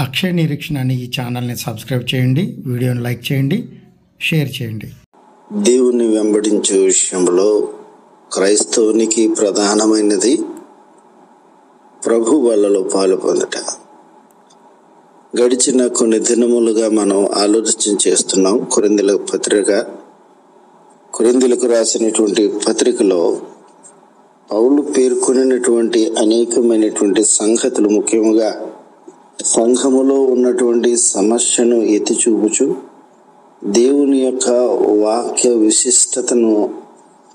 అక్షయ నిరీక్షణ అనే ఈ ఛానల్ని సబ్స్క్రైబ్ చేయండి, వీడియోని లైక్ చేయండి, షేర్ చేయండి. దేవుని వెంబడించే విషయంలో క్రైస్తవునికి ప్రధానమైనది ప్రభు వల్లలో పాలు పొందట. గడిచిన కొన్ని దినములుగా మనం ఆలోచన చేస్తున్నాం. కొరింథీయులకు రాసినటువంటి పత్రికలో పౌలు పేర్కొనినటువంటి అనేకమైనటువంటి సంగతులు, ముఖ్యంగా సంఘములో ఉన్నటువంటి సమస్యను ఎత్తి చూపుచు దేవుని యొక్క వాక్య విశిష్టతను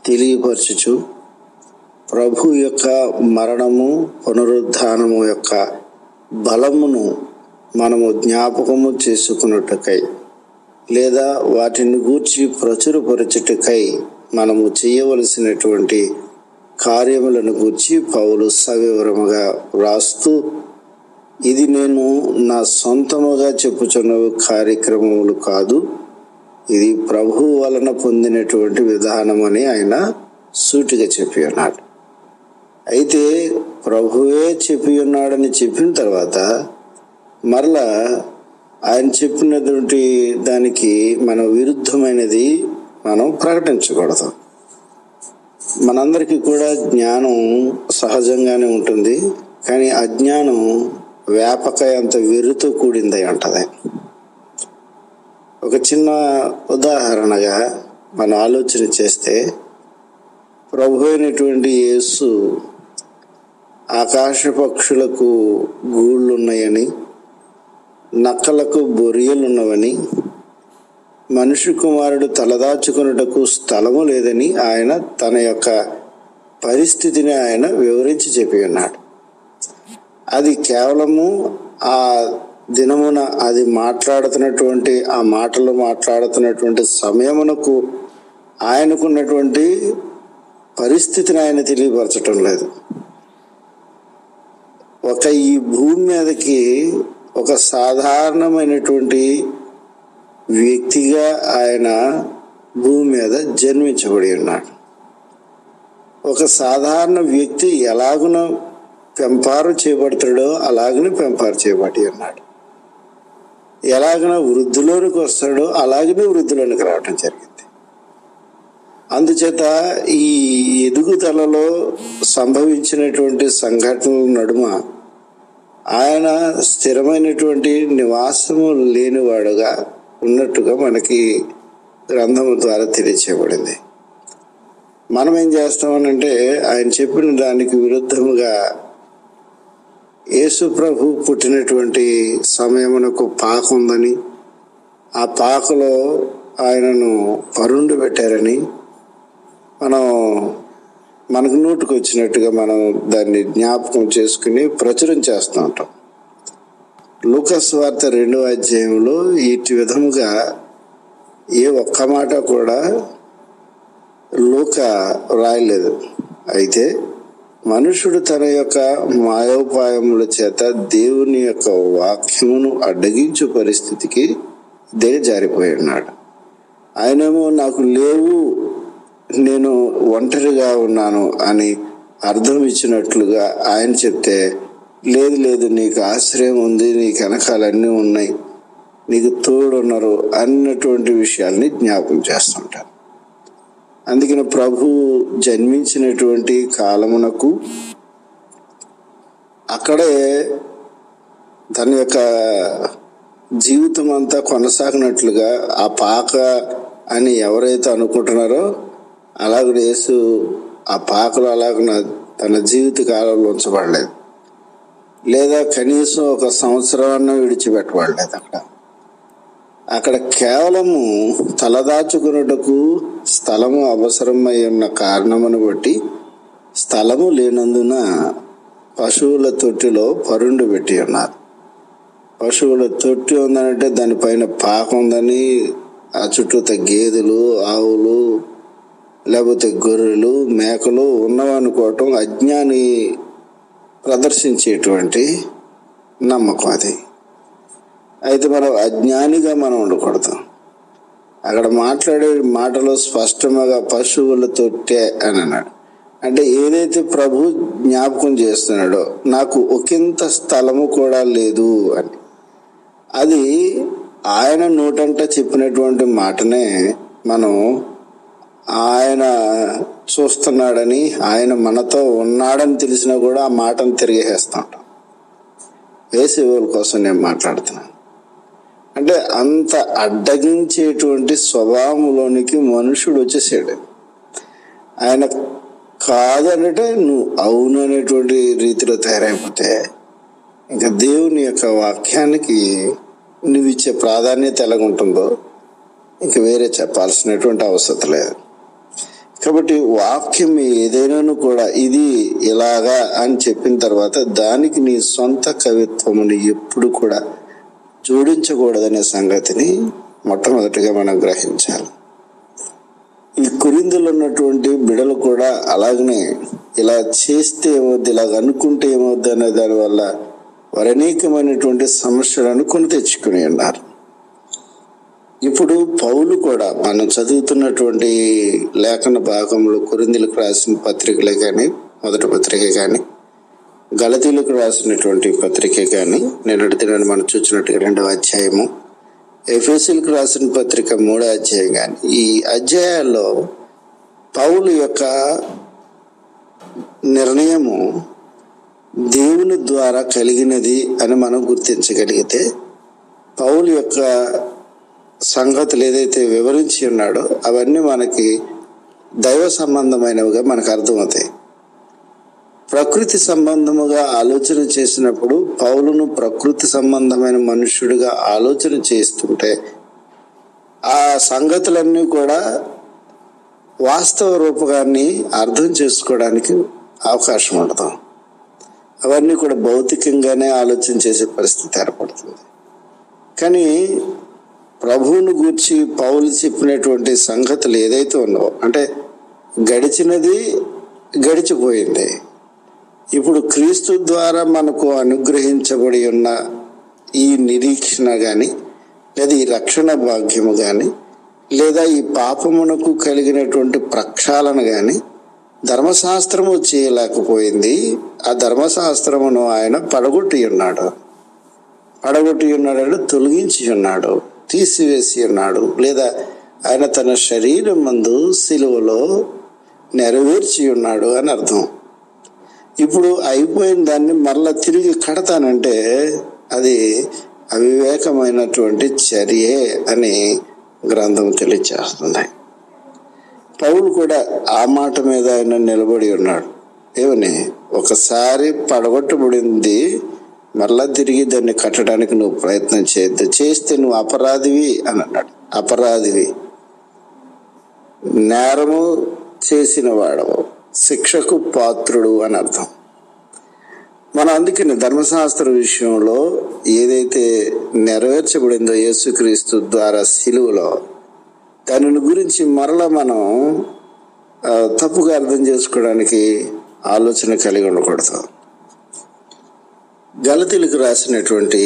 తెలియపరచుచు ప్రభు యొక్క మరణము పునరుద్ధానము యొక్క బలమును మనము జ్ఞాపకము చేసుకున్నట్టుకై లేదా వాటిని గూర్చి ప్రచురపరచుటకై మనము చేయవలసినటువంటి కార్యములను గూర్చి పౌలు సవివరముగా రాస్తూ, ఇది నేను నా సొంతముగా చెప్పుచున్న కార్యక్రమములు కాదు, ఇది ప్రభు వలన పొందినటువంటి విధానం అని ఆయన సూటిగా చెప్పి ఉన్నాడు. అయితే ప్రభువే చెప్పి ఉన్నాడని చెప్పిన తర్వాత మరలా ఆయన చెప్పినటువంటి దానికి మన విరుద్ధమైనది మనం ప్రకటించకూడదు. మనందరికీ కూడా జ్ఞానం సహజంగానే ఉంటుంది, కానీ అజ్ఞానం వ్యాపక అంత వెర్రితో కూడింది అంటది. ఒక చిన్న ఉదాహరణగా మనం ఆలోచన చేస్తే, ప్రభు అయినటువంటి యేసు ఆకాశ పక్షులకు గూళ్ళున్నాయని, నక్కలకు బొరియలున్నవని, మనుష్య కుమారుడు తలదాచుకున్నటకు స్థలము లేదని ఆయన తన యొక్క పరిస్థితిని ఆయన వివరించి చెప్పి ఉన్నాడు. అది కేవలము ఆ దినమున అది మాట్లాడుతున్నటువంటి ఆ మాటలు మాట్లాడుతున్నటువంటి సమయమునకు ఆయనకున్నటువంటి పరిస్థితిని ఆయన తెలియపరచటం లేదు. ఈ భూమి మీదకి ఒక సాధారణమైనటువంటి వ్యక్తిగా ఆయన భూమి మీద జన్మించబడి ఉన్నాడు. ఒక సాధారణ వ్యక్తి ఎలాగున పెంపారు చేయబడతాడో అలాగనే పెంపారు చేయబడి ఉన్నాడు. ఎలాగన వృద్ధిలోనికి వస్తాడో అలాగనే వృద్ధిలోనికి రావటం జరిగింది. అందుచేత ఈ ఎదుగుదలలో సంభవించినటువంటి సంఘటనల నడుమ ఆయన స్థిరమైనటువంటి నివాసము లేనివాడుగా ఉన్నట్టుగా మనకి గ్రంథము ద్వారా తెలియచేయబడింది. మనం ఏం చేస్తామనంటే, ఆయన చెప్పిన దానికి విరుద్ధముగా యేసు ప్రభు పుట్టినటువంటి సమయమునకు పాక ఉందని, ఆ పాకలో ఆయనను పరుండి పెట్టారని మనకు నోటుకు వచ్చినట్టుగా మనం దాన్ని జ్ఞాపకం చేసుకుని ప్రచురం చేస్తూ ఉంటాం. లూకా సువార్త 2వ అధ్యాయంలో ఇటు విధముగా ఏ ఒక్క మాట కూడా లూకా రాయలేదు. అయితే మనుషుడు తన యొక్క మాయోపాయముల చేత దేవుని యొక్క వాక్యమును అడ్డగించు పరిస్థితికి దిగజారిపోయి ఉన్నాడు. ఆయనేమో నాకు లేవు, నేను ఒంటరిగా ఉన్నాను అని అర్థం ఇచ్చినట్లుగా ఆయన చెప్తే, లేదు లేదు నీకు ఆశ్రయం ఉంది, నీకు వెనకాలన్నీ ఉన్నాయి, నీకు తోడున్నారు అన్నటువంటి విషయాల్ని జ్ఞాపకం చేస్తుంటారు. అందుకని ప్రభు జన్మించినటువంటి కాలమునకు అక్కడే తన యొక్క జీవితం అంతా కొనసాగినట్లుగా ఆ పాక అని ఎవరైతే అనుకుంటున్నారో అలాగే యేసు ఆ పాకలో అలాగ తన జీవిత కాలంలో ఉంచబడలేదు, లేదా కనీసం 1 సంవత్సరాన్ని విడిచిపెట్టబడలేదు. అక్కడ కేవలము తలదాచుకున్నటకు స్థలము అవసరమై ఉన్న కారణమును బట్టి స్థలము లేనందున పశువుల తొట్టిలో పరుండు పెట్టి ఉన్నారు. పశువుల తొట్టి ఉందనంటే దానిపైన పాక ఉందని, ఆ చుట్టూత గేదెలు, ఆవులు, లేకపోతే గొర్రెలు, మేకలు ఉన్నవనుకోవటం అజ్ఞాని ప్రదర్శించేటువంటి నమ్మకం అది. అయితే మనం అజ్ఞానిగా మనం ఉండకూడదు. అక్కడ మాట్లాడే మాటలో స్పష్టంగా పశువుల తొట్టే అని అన్నాడు. అంటే ఏదైతే ప్రభు జ్ఞాపకం చేస్తున్నాడో, నాకు ఒకంత స్థలము కూడా లేదు అని. అది ఆయన నోటంట చెప్పినటువంటి మాటనే మనం ఆయన చూస్తున్నాడని, ఆయన మనతో ఉన్నాడని తెలిసినా కూడా ఆ మాటను తిరిగేస్తూ ఉంటాం. వేసేవాళ్ళ కోసం నేను మాట్లాడుతున్నాను. అంటే అంత అడ్డగించేటువంటి స్వభావంలోనికి మనుషుడు వచ్చేసాడు. ఆయన కాదు అంటే నువ్వు అవును అనేటువంటి రీతిలో తయారైపోతే ఇంకా దేవుని యొక్క వాక్యానికి నువ్వు ఇచ్చే ప్రాధాన్యత ఎలాగుంటుందో ఇంకా వేరే చెప్పాల్సినటువంటి అవసరం లేదు. కాబట్టి వాక్యం ఏదైనాను కూడా ఇది ఇలాగా అని చెప్పిన తర్వాత దానికి నీ సొంత కవిత్వముని ఎప్పుడు కూడా జోడించకూడదనే సంగతిని మొట్టమొదటిగా మనం గ్రహించాలి. ఈ కొరింథీలో ఉన్నటువంటి బిడలు కూడా అలాగనే ఇలా చేస్తే ఏమవుద్ది, ఇలాగ అనుకుంటే ఏమవుద్ది అనే దానివల్ల వారు అనేకమైనటువంటి సమస్యలను కొని తెచ్చుకుని ఉన్నారు. ఇప్పుడు పౌలు కూడా మనం చదువుతున్నటువంటి లేఖన భాగంలో కొరింథీలకు రాసిన పత్రికలే కానీ, మొదటి పత్రిక కానీ, గలతీలకు రాసినటువంటి పత్రిక కానీ, నిన్నటి దినాన్ని మనం చూసినట్టుగా 2వ అధ్యాయము, ఎఫెసీలకు రాసిన పత్రిక 3వ అధ్యాయం కానీ, ఈ అధ్యాయాల్లో పౌలు యొక్క నిర్ణయము దేవుని ద్వారా కలిగినది అని మనం గుర్తించగలిగితే, పౌలు యొక్క సంగతులు ఏదైతే వివరించి ఉన్నాడో అవన్నీ మనకి దైవ సంబంధమైనవిగా మనకు అర్థమవుతాయి. ప్రకృతి సంబంధముగా ఆలోచన చేసినప్పుడు పౌలును ప్రకృతి సంబంధమైన మనుష్యుడిగా ఆలోచన చేస్తుంటే ఆ సంగతులన్నీ కూడా వాస్తవ రూపకాన్ని అర్థం చేసుకోవడానికి అవకాశం ఉండదు. అవన్నీ కూడా భౌతికంగానే ఆలోచన చేసే పరిస్థితి ఏర్పడుతుంది. కానీ ప్రభువును గూర్చి పౌలు చెప్పినటువంటి సంగతులు ఏదైతే ఉన్నావో, అంటే గడిచినది గడిచిపోయింది, ఇప్పుడు క్రీస్తు ద్వారా మనకు అనుగ్రహించబడి ఉన్న ఈ నిరీక్షణ కానీ, లేదా ఈ రక్షణ భాగ్యము కానీ, లేదా ఈ పాపమునకు కలిగినటువంటి ప్రక్షాళన కానీ ధర్మశాస్త్రము చేయలేకపోయింది. ఆ ధర్మశాస్త్రమును ఆయన పడగొట్టి ఉన్నాడు అంటే తొలగించి ఉన్నాడు, తీసివేసి ఉన్నాడు, లేదా ఆయన తన శరీరం మందు సిలువలో నెరవేర్చి ఉన్నాడు అని అర్థం. ఇప్పుడు అయిపోయిన దాన్ని మరలా తిరిగి కడతానంటే అది అవివేకమైనటువంటి చర్యే అని గ్రంథం తెలియచేస్తుంది. పౌలు కూడా ఆ మాట మీద ఆయన నిలబడి ఉన్నాడు. ఏమని, ఒకసారి పడగొట్టబడింది మరలా తిరిగి దాన్ని కట్టడానికి నువ్వు ప్రయత్నం చేయొద్దు, చేస్తే నువ్వు అపరాధివి అని అన్నాడు. అపరాధివి, నేరము చేసిన వాడవు, శిక్షకు పాత్రుడు అని అర్థం. మనం అందుకని ధర్మశాస్త్ర విషయంలో ఏదైతే నెరవేర్చబడిందో యేసుక్రీస్తు ద్వారా సిలువలో, దానిని గురించి మరలా మనం తప్పుగా అర్థం చేసుకోవడానికి ఆలోచన కలిగి ఉండకూడదు. గలతీలకు రాసినటువంటి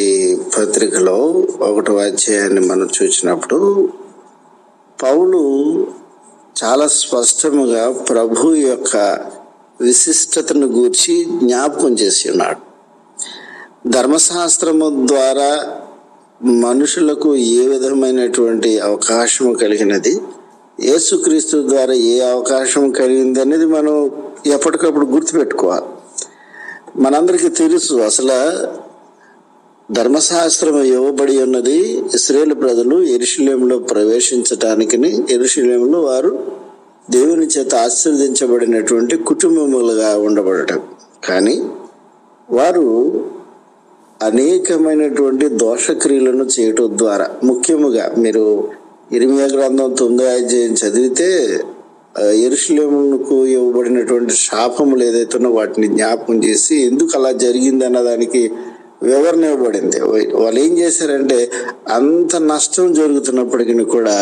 పత్రికలో 1వ అధ్యాయాన్ని మనం చూసినప్పుడు పౌలు చాలా స్పష్టముగా ప్రభు యొక్క విశిష్టతను గూర్చి జ్ఞాపకం చేసి ఉన్నాడు. ధర్మశాస్త్రము ద్వారా మనుషులకు ఏ విధమైనటువంటి అవకాశము కలిగినది, యేసుక్రీస్తు ద్వారా ఏ అవకాశం కలిగింది అనేది మనం ఎప్పటికప్పుడు గుర్తుపెట్టుకోవాలి. మనందరికీ తెలుసు, అసలు ధర్మశాస్త్రం ఇవ్వబడి ఉన్నది ఇశ్రాయేలు ప్రజలు యెరూషలేములో ప్రవేశించటానికి. యెరూషలేములో వారు దేవుని చేత ఆశీర్వదించబడినటువంటి కుటుంబములుగా ఉండబడటం. కానీ వారు అనేకమైనటువంటి దోషక్రియలను చేయటం ద్వారా, ముఖ్యముగా మీరు ఇర్మియా గ్రంథం 9వ అధ్యాయం చదివితే యెరూషలేముకు ఇవ్వబడినటువంటి శాపములు ఏదైతే వాటిని జ్ఞాపకం చేసి ఎందుకు అలా జరిగింది అన్న దానికి వివరణ ఇవ్వబడింది. వాళ్ళు ఏం చేశారంటే, అంత నష్టం జరుగుతున్నప్పటికీ కూడా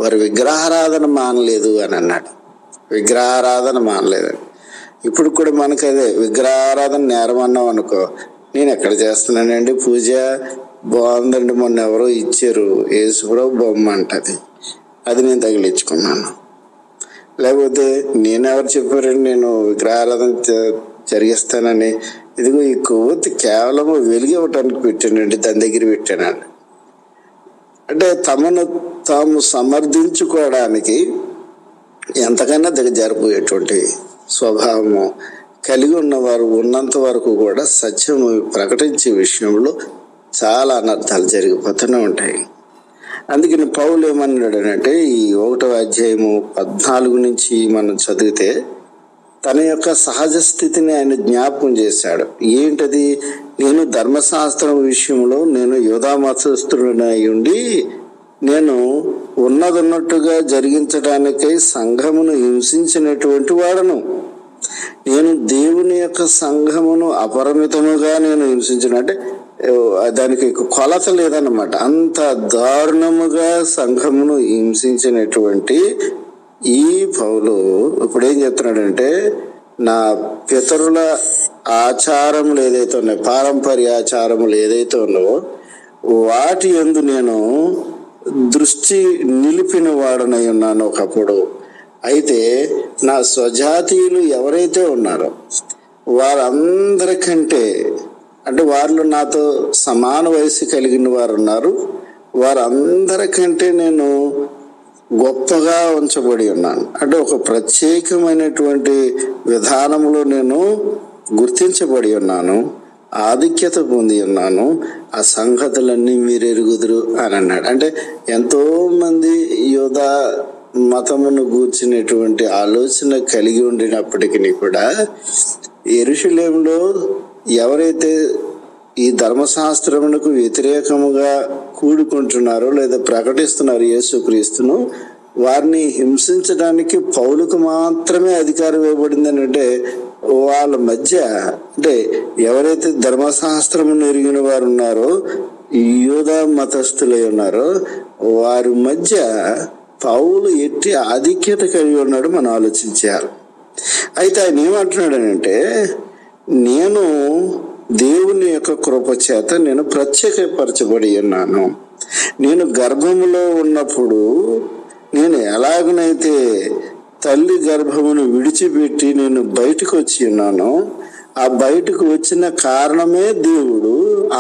వారు విగ్రహారాధన మానలేదు అని అన్నాడు. విగ్రహారాధన మానలేదని. ఇప్పుడు కూడా మనకు అదే, విగ్రహారాధన నేరం అన్నాం అనుకో, నేను ఎక్కడ చేస్తున్నానండి పూజ, బాగుందండి, మొన్న ఎవరో ఇచ్చారు యేసుప్రభు బొమ్మ అంటది, అది నేను తగిలించుకున్నాను. లేకపోతే నేనెవరు చెప్పారండి నేను విగ్రహారాధన జరిగిస్తానని, ఇదిగో ఈ కొవ్వొత్తి కేవలం వెలిగివ్వటానికి పెట్టానండి, దాని దగ్గర పెట్టానండి. అంటే తమను తాము సమర్థించుకోవడానికి ఎంతకైనా దిగజారిపోయేటువంటి స్వభావము కలిగి ఉన్నవారు ఉన్నంత వరకు కూడా సత్యము ప్రకటించే విషయంలో చాలా అనర్థాలు జరిగిపోతూనే ఉంటాయి. అందుకని పౌలు ఏమన్నాడంటే ఈ 1వ అధ్యాయము 14 నుంచి మనం చదివితే తన యొక్క సహజ స్థితిని ఆయన జ్ఞాపకం చేశాడు. ఏంటది? నేను ధర్మశాస్త్రం విషయంలో నేను యూదా మతస్థుడినై ఉండి నేను ఉన్నదన్నట్టుగా జరిగించడానికై సంఘమును హింసించినటువంటి వాడను. నేను దేవుని యొక్క సంఘమును అపరిమితముగా నేను హింసించిన, అంటే దానికి కొలత లేదన్నమాట. అంత దారుణముగా సంఘమును హింసించినటువంటి ఈ పౌలు ఇప్పుడు ఏం చెప్తున్నాడంటే, నా పితరుల ఆచారములు ఏదైతే ఉన్నాయో, పారంపర్య ఆచారములు ఏదైతే ఉన్నావో వాటి యందు నేను దృష్టి నిలిపిన వాడనై ఉన్నాను ఒకప్పుడు. అయితే నా స్వజాతీయులు ఎవరైతే ఉన్నారో వారందరికంటే, అంటే వారిలో నాతో సమాన వయసు కలిగిన వారు ఉన్నారు, వారందరికంటే నేను గొప్పగా ఉంచబడి ఉన్నాను. అంటే ఒక ప్రత్యేకమైనటువంటి విధానంలో నేను గుర్తించబడి ఉన్నాను, ఆధిక్యత పొంది ఉన్నాను. ఆ సంగతులన్నీ మీరు ఎరుగుదురు అని అన్నాడు. అంటే ఎంతో మంది యూదా మతమును గూర్చినటువంటి ఆలోచన కలిగి ఉండినప్పటికీ కూడా యెరూషలేములో ఎవరైతే ఈ ధర్మశాస్త్రమునకు వ్యతిరేకముగా కూడుకుంటున్నారో లేదా ప్రకటిస్తున్నారు యేసుక్రీస్తును, వారిని హింసించడానికి పౌలుకు మాత్రమే అధికారం ఇవ్వబడింది. అంటే వాళ్ళ మధ్య, అంటే ఎవరైతే ధర్మశాస్త్రమును ఎరిగిన వారు ఉన్నారో, యూదా మతస్థులై ఉన్నారో వారి మధ్య పౌలు ఎట్టి ఆధిక్యత కలిగి ఉన్నాడు మనం ఆలోచించాలి. అయితే ఆయన ఏమంటున్నాడనంటే, నేను దేవుని యొక్క కృప చేత నేను ప్రత్యేకపరచబడి ఉన్నాను. నేను గర్భములో ఉన్నప్పుడు నేను ఎలాగనైతే తల్లి గర్భమును విడిచిపెట్టి నేను బయటకు వచ్చి ఉన్నాను, ఆ బయటకు వచ్చిన కారణమే దేవుడు.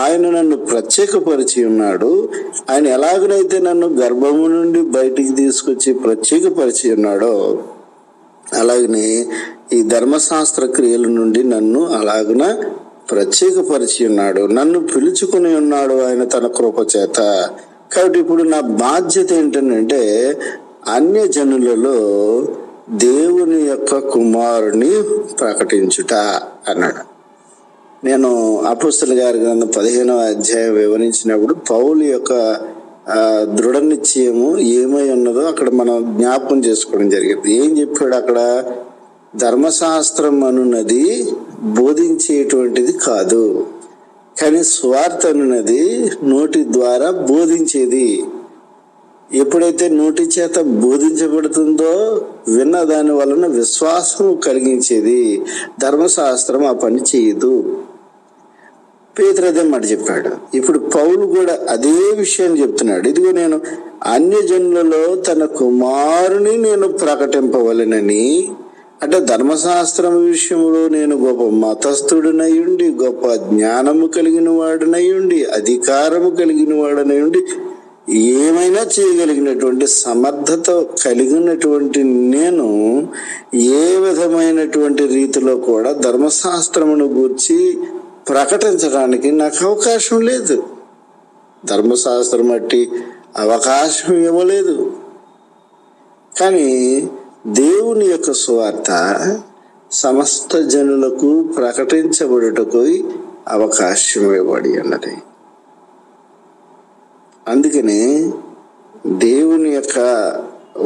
ఆయన నన్ను ప్రత్యేకపరిచి ఉన్నాడు. ఆయన ఎలాగనైతే నన్ను గర్భము నుండి బయటికి తీసుకొచ్చి ప్రత్యేకపరిచి ఉన్నాడో, అలాగనే ఈ ధర్మశాస్త్ర క్రియల నుండి నన్ను అలాగున ప్రత్యేకపరిచి ఉన్నాడు, నన్ను పిలుచుకుని ఉన్నాడు ఆయన తన కృప చేత. కాబట్టి ఇప్పుడు నా బాధ్యత ఏంటంటే అన్యజనులలో దేవుని యొక్క కుమారుని ప్రకటించుట అన్నాడు. నేను అపోస్తలుల గారి గ్రంథం 15వ అధ్యాయం వివరించినప్పుడు పౌలు యొక్క దృఢ నిశ్చయము ఏమై ఉన్నదో అక్కడ మనం జ్ఞాపకం చేసుకోవడం జరిగింది. ఏం చెప్పాడు అక్కడ? ధర్మశాస్త్రం అనున్నది బోధించేటువంటిది కాదు, కానీ సువార్త అనున్నది నోటి ద్వారా బోధించేది. ఎప్పుడైతే నోటి చేత బోధించబడుతుందో విన్న దాని వలన విశ్వాసం కలిగించేది. ధర్మశాస్త్రం ఆ పని చేయదు. పేతురు అదే మాట చెప్పాడు. ఇప్పుడు పౌలు కూడా అదే విషయాన్ని చెప్తున్నాడు. ఇదిగో నేను అన్యజనులలో తన కుమారుని నేను ప్రకటింపవలెనని, అంటే ధర్మశాస్త్రం విషయంలో నేను గొప్ప మతస్థుడినై ఉండి, గొప్ప జ్ఞానము కలిగిన వాడినై ఉండి, అధికారము కలిగిన వాడినై ఉండి, ఏమైనా చేయగలిగినటువంటి సమర్థత కలిగినటువంటి నేను ఏ విధమైనటువంటి రీతిలో కూడా ధర్మశాస్త్రమును గూర్చి ప్రకటించడానికి నాకు అవకాశం లేదు. ధర్మశాస్త్రం బట్టి అవకాశం ఇవ్వలేదు. కానీ దేవుని యొక్క సువార్త సమస్త జనులకు ప్రకటించబడుటకు అవకాశం ఇవ్వబడి ఉన్నది. అందుకని దేవుని యొక్క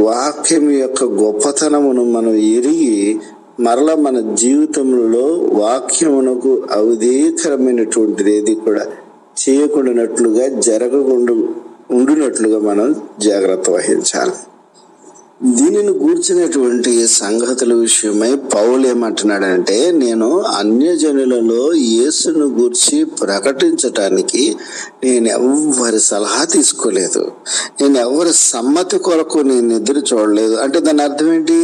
వాక్యం యొక్క గొప్పతనమును మనం ఎరిగి మరలా మన జీవితంలో వాక్యమునకు అవధేయకరమైనటువంటిది ఏది కూడా చేయకుండానట్లుగా జరగకుండా ఉండినట్లుగా మనం జాగ్రత్త వహించాలి. దీనిని గూర్చినటువంటి సంగతుల విషయమై పౌలు ఏమంటున్నాడంటే, నేను అన్యజనులలో యేసును గూర్చి ప్రకటించటానికి నేను ఎవ్వరి సలహా తీసుకోలేదు, నేను ఎవరి సమ్మతి కొరకు నేను ఎదురు చూడలేదు. అంటే దాని అర్థం ఏంటి?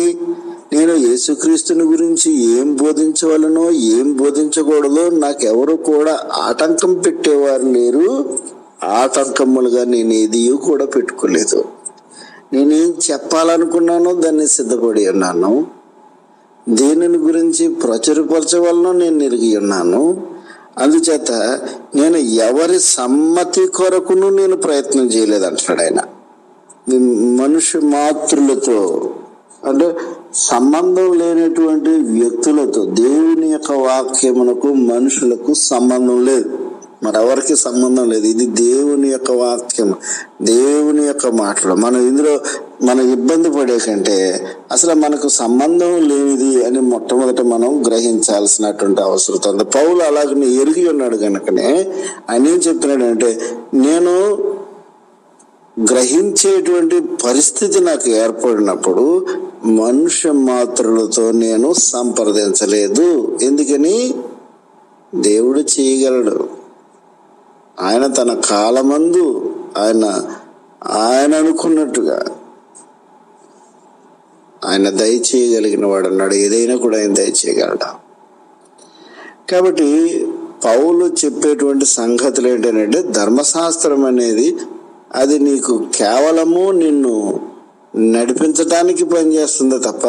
నేను యేసుక్రీస్తుని గురించి ఏం బోధించవలనో ఏం బోధించకూడదో నాకెవరు కూడా ఆటంకం పెట్టేవారు లేరు. ఆటంకములుగా నేను ఏది కూడా పెట్టుకోలేదు. నేనేం చెప్పాలనుకున్నానో దాన్ని సిద్ధపడి ఉన్నాను. దేనిని గురించి ప్రచురపరచవలనో నేను ఎరిగి ఉన్నాను. అందుచేత నేను ఎవరి సమ్మతి కొరకును నేను ప్రయత్నం చేయలేదు అంటాడు ఆయన. మనుష్య మాతృలతో అంటే సంబంధం లేనటువంటి వ్యక్తులతో, దేవుని యొక్క వాక్యమునకు మనుషులకు సంబంధం లేదు, మరెవరికి సంబంధం లేదు. ఇది దేవుని యొక్క వాక్యం, దేవుని యొక్క మాటలు. మనం ఇందులో మనం ఇబ్బంది పడే కంటే అసలు మనకు సంబంధం లేనిది అని మొట్టమొదట మనం గ్రహించాల్సినటువంటి అవసరం ఉంది. పౌలు అలాగనే ఎరిగి ఉన్నాడు కనుకనే ఆయన ఏం చెప్తున్నాడంటే, నేను గ్రహించేటువంటి పరిస్థితి నాకు ఏర్పడినప్పుడు మనుష్య మాత్రులతో నేను సంప్రదించలేదు. ఎందుకని? దేవుడు చేయగలడు. ఆయన తన కాలమందు ఆయన అనుకున్నట్టుగా ఆయన దయచేయగలిగిన వాడు అన్నాడు. ఏదైనా కూడా ఆయన దయచేయగలడు. కాబట్టి పౌలు చెప్పేటువంటి సంగతులు ఏంటంటే, ధర్మశాస్త్రం అనేది అది నీకు కేవలము నిన్ను నడిపించడానికి పనిచేస్తుంది తప్ప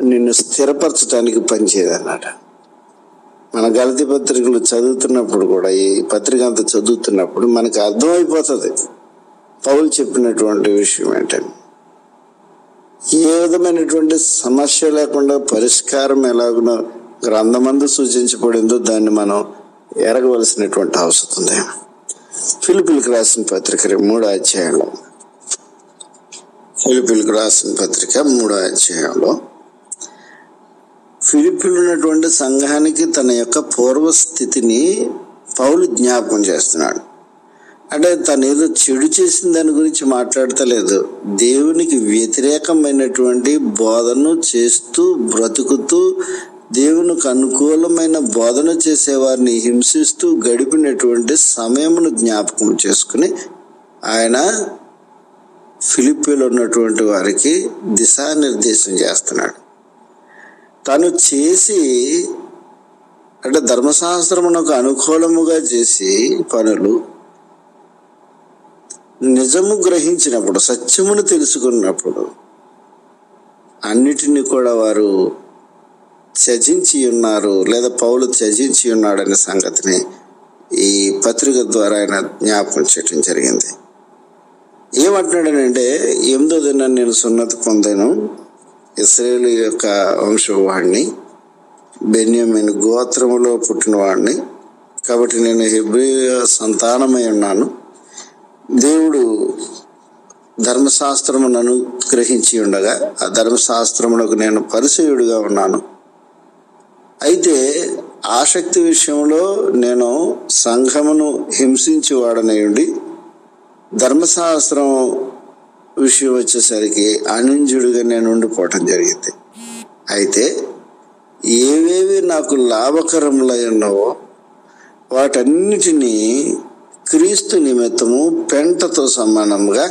నిన్ను స్థిరపరచడానికి పనిచేయదన్నాడు. మన గలతీ పత్రికలు చదువుతున్నప్పుడు కూడా, ఈ పత్రిక అంతా చదువుతున్నప్పుడు మనకు అర్థమైపోతుంది పౌలు చెప్పినటువంటి విషయం ఏంటని. ఏ విధమైనటువంటి సమస్య లేకుండా పరిష్కారం ఎలాగునో గ్రంథమందు సూచించబడిందో దాన్ని మనం ఎరగవలసినటువంటి అవసరం ఉంది. ఫిలిప్పీలకు రాసిన పత్రిక 3వ అధ్యాయంలో, ఫిలిప్పీలకు రాసిన పత్రిక 3వ అధ్యాయంలో ఫిలిప్పీలో ఉన్నటువంటి సంఘానికి తన యొక్క పూర్వస్థితిని పౌలు జ్ఞాపకం చేస్తున్నాడు. అంటే తను ఏదో చెడు చేసిన దాని గురించి మాట్లాడతలేదు. దేవునికి వ్యతిరేకమైనటువంటి బోధను చేస్తూ బ్రతుకుతూ దేవునికి అనుకూలమైన బోధన చేసేవారిని హింసిస్తూ గడిపినటువంటి సమయమును జ్ఞాపకం చేసుకుని ఆయన ఫిలిప్పీలో ఉన్నటువంటి వారికి దిశానిర్దేశం చేస్తున్నాడు. తను చేసి అంటే ధర్మశాస్త్రమునకు అనుకూలముగా చేసి పనులు నిజము గ్రహించినప్పుడు, సత్యమును తెలుసుకున్నప్పుడు అన్నిటినీ కూడా వారు త్యజించి ఉన్నారు, లేదా పౌలు త్యజించి ఉన్నాడనే సంగతిని ఈ పత్రిక ద్వారా ఆయన జ్ఞాపకం చేయడం జరిగింది. ఏమంటున్నాడనంటే, 8వ దినాన నేను సున్నతి పొందాను, ఇశ్రాయేలు యొక్క వంశవాడిని, బెన్యామీను గోత్రములో పుట్టినవాడిని, కాబట్టి నేను హెబ్రీ సంతానమై ఉన్నాను. దేవుడు ధర్మశాస్త్రమును అనుగ్రహించి ఉండగా ఆ ధర్మశాస్త్రమునకు నేను పరిచయుడిగా ఉన్నాను. అయితే ఆసక్తి విషయంలో నేను సంఘమును హింసించి వాడనై ఉండి, ధర్మశాస్త్రం విషయం వచ్చేసరికి అనింజుడిగా నేను ఉండిపోవటం జరిగింది. అయితే ఏవేవి నాకు లాభకరములై ఉన్నావో వాటన్నిటినీ క్రీస్తు నిమిత్తము పెంటతో సమానంగా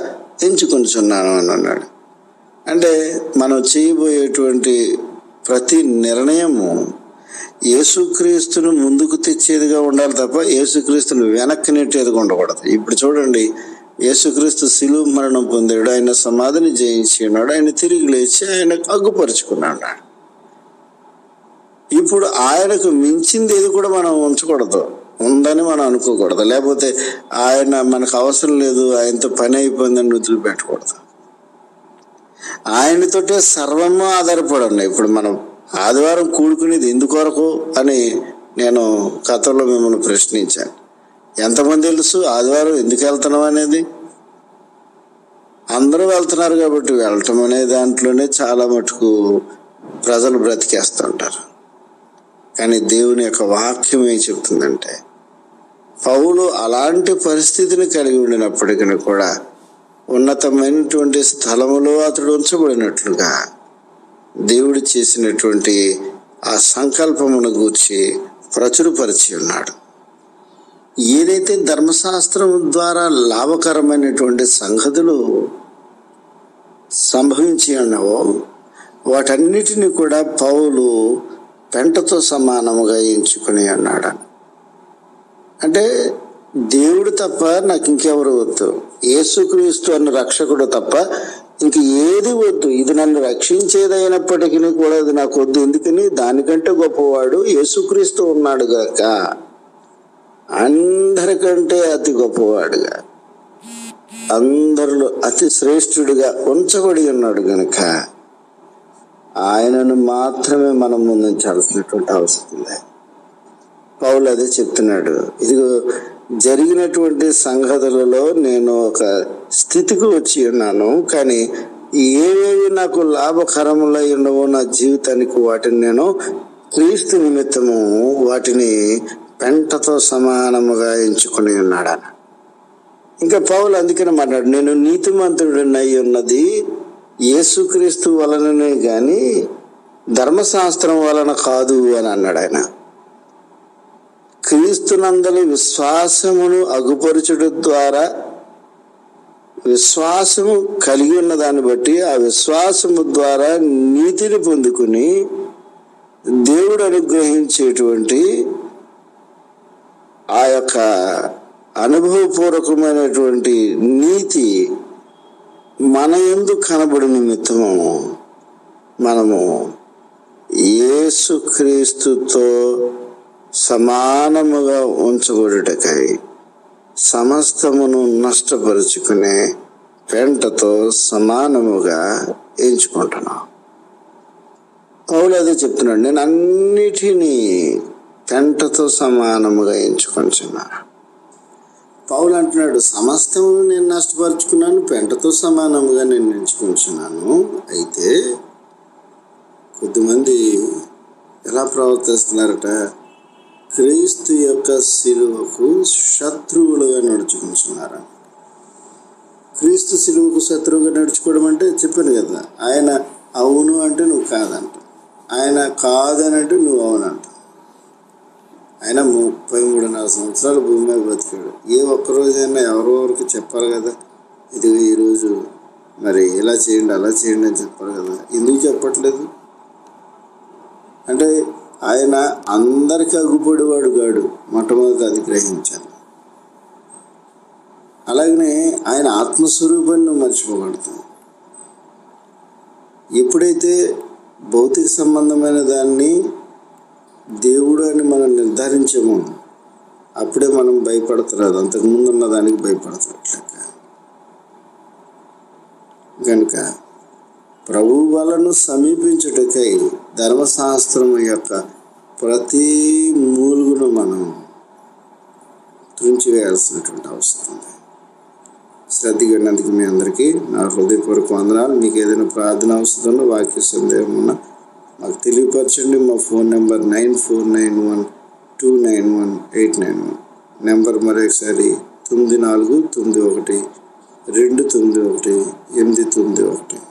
ఎంచుకొనిచున్నాను అని అన్నాడు. అంటే మనం చేయబోయేటువంటి ప్రతి నిర్ణయము యేసుక్రీస్తును ముందుకు తెచ్చేదిగా ఉండాలి తప్ప యేసుక్రీస్తును వెనక్కి నెట్టేదిగా ఉండకూడదు. ఇప్పుడు చూడండి, యేసుక్రీస్తు శిలువ మరణం పొందాడు, ఆయన సమాధిని జయించి ఉన్నాడు, ఆయన తిరిగి లేచి ఆయన అగ్గుపరుచుకున్నాడు. ఇప్పుడు ఆయనకు మించింది ఏది కూడా మనం ఉంచకూడదు, ఉందని మనం అనుకోకూడదు. లేకపోతే ఆయన మనకు అవసరం లేదు, ఆయనతో పని అయిపోయిందని వదిలిపెట్టకూడదు. ఆయనతోటే సర్వము ఆధారపడండి. ఇప్పుడు మనం ఆదివారం కూడుకునేది ఎందుకొరకు అని నేను గతంలో మిమ్మల్ని ప్రశ్నించాను. ఎంతమంది తెలుసు ఆదివారం ఎందుకు వెళ్తున్నాం అనేది? అందరూ వెళ్తున్నారు కాబట్టి వెళ్ళటం అనే దాంట్లోనే చాలా మటుకు ప్రజలు బ్రతికేస్తుంటారు. కానీ దేవుని యొక్క వాక్యం ఏం చెప్తుందంటే, పౌలు అలాంటి పరిస్థితిని కలిగి ఉండినప్పటికీ కూడా ఉన్నతమైనటువంటి స్థలములో అతడు ఉంచబడినట్లుగా దేవుడు చేసినటువంటి ఆ సంకల్పమును గూర్చి ప్రచురపరిచి ఉన్నాడు. ఏదైతే ధర్మశాస్త్రం ద్వారా లాభకరమైనటువంటి సంగతులు సంభవించి ఉన్నావో వాటన్నిటిని కూడా పౌలు పెంటతో సమానముగా ఎంచుకుని అన్నాడు. అంటే దేవుడు తప్ప నాకు ఇంకెవరు వద్దు, యేసుక్రీస్తు అన్న రక్షకుడు తప్ప ఇంక ఏది వద్దు. ఇది నన్ను రక్షించేదైనప్పటికీ కూడా అది నాకు వద్దు. ఎందుకని? దానికంటే గొప్పవాడు యేసుక్రీస్తు ఉన్నాడు గాక, అందరికంటే అతి గొప్పవాడుగా, అందరిలో అతి శ్రేష్ఠుడిగా ఉంచబడి ఉన్నాడు గనక ఆయనను మాత్రమే మనం ముందుంచాల్సినటువంటి అవసరం ఉంది. పౌలు అదే చెప్తున్నాడు. ఇదిగో జరిగినటువంటి సంగతులలో నేను ఒక స్థితికి వచ్చి ఉన్నాను, కానీ ఏవేవి నాకు లాభకరములై ఉండవో నా జీవితానికి వాటిని నేను క్రీస్తు నిమిత్తము వాటిని పెంటతో సమానముగా ఎంచుకుని ఉన్నాడు. ఇంకా పౌలు అందుకని మాట్లాడు, నేను నీతిమంతుడినై ఉన్నది యేసుక్రీస్తు వలననే గాని ధర్మశాస్త్రం వలన కాదు అని అన్నాడు ఆయన. క్రీస్తునందలి విశ్వాసమును అగుపరచుడు ద్వారా విశ్వాసము కలిగి ఉన్న దాన్ని బట్టి ఆ విశ్వాసము ద్వారా నీతిని పొందుకుని దేవుడు అనుగ్రహించేటువంటి ఆ యొక్క అనుభవపూర్వకమైనటువంటి నీతి మన యందు కనబడి నిమిత్తము మనము యేసుక్రీస్తుతో సమానముగా ఉంచబడుటకై సమస్తమును నష్టపరుచుకునే పెంటతో సమానముగా ఎంచుకుంటున్నాం. పౌలు అదే చెప్తున్నాడు, నేను అన్నిటినీ పెంటతో సమానముగా ఎంచుకుంటున్నాను. పౌలు అంటున్నాడు, సమస్తమును నేను నష్టపరుచుకున్నాను, పెంటతో సమానముగా నేను ఎంచుకుంటున్నాను. అయితే కొద్దిమంది ఎలా ప్రవర్తిస్తున్నారట, క్రీస్తు యొక్క శిలువకు శత్రువులుగా నడుచుకుంటున్నారు. క్రీస్తు శిలువకు శత్రువుగా నడుచుకోవడం అంటే చెప్పాను కదా, ఆయన అవును అంటే నువ్వు కాదంట, ఆయన కాదని అంటే నువ్వు అవునంట. ఆయన 33.5 సంవత్సరాలు భూమి మీద బతికాడు. ఏ ఒక్కరోజైనా ఎవరెవరికి చెప్పాలి కదా, ఇది ఈరోజు మరి ఇలా చేయండి అలా చేయండి అని చెప్పాలి కదా, ఎందుకు చెప్పట్లేదు అంటే ఆయన అందరికీ అగ్గుపడేవాడు కాడు, మొట్టమొదటి అది గ్రహించాలి. అలాగనే ఆయన ఆత్మస్వరూపాన్ని నువ్వు మర్చిపోగలుగుతావు. ఎప్పుడైతే భౌతిక సంబంధమైన దాన్ని దేవుడు అని మనం నిర్ధారించామో అప్పుడే మనం భయపడుతున్నారు, అంతకుముందు ఉన్న దానికి భయపడుతున్నట్లక. కనుక ప్రభు వలను సమీపించుటకై ధర్మశాస్త్రం యొక్క ప్రతి మూలుగును మనం త్రుంచివేయాల్సినటువంటి అవసరం ఉంది. శ్రద్ధగా మీ అందరికీ నా హృదయపూర్వక వందనాలు. మీకు ఏదైనా ప్రార్థన అవసరం ఉన్నా, వాక్య సందేహం ఉన్నా మాకు తెలియపరచండి. మా ఫోన్ నెంబర్ 9491291891. నెంబర్ మరొకసారి 9491291891.